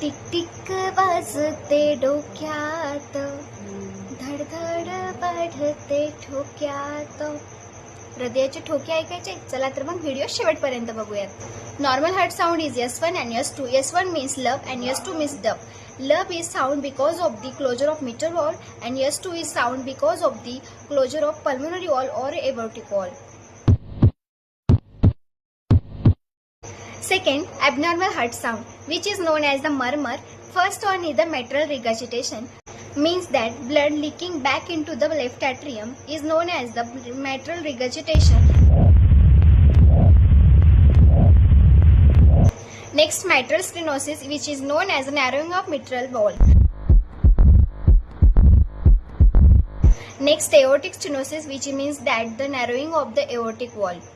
टिक टिक वाजते डोक्यात, धडधड वाढते ठोक्यात. हृदयाचे ठोके ऐकायचे. चला तर मग व्हिडिओ शेवटपर्यंत बघूयात. Normal heart sound is S1 and S2. S1 means love and S2 means dove. Love is sound because of the closure of mitral valve and S2 is sound because of the closure of pulmonary valve or aortic valve. Second, abnormal heart sound, which is known as the murmur. First one is the mitral regurgitation, means that blood leaking back into the left atrium is known as the mitral regurgitation. Next, mitral stenosis, which is known as the narrowing of mitral valve. Next, aortic stenosis, which means that the narrowing of the aortic valve.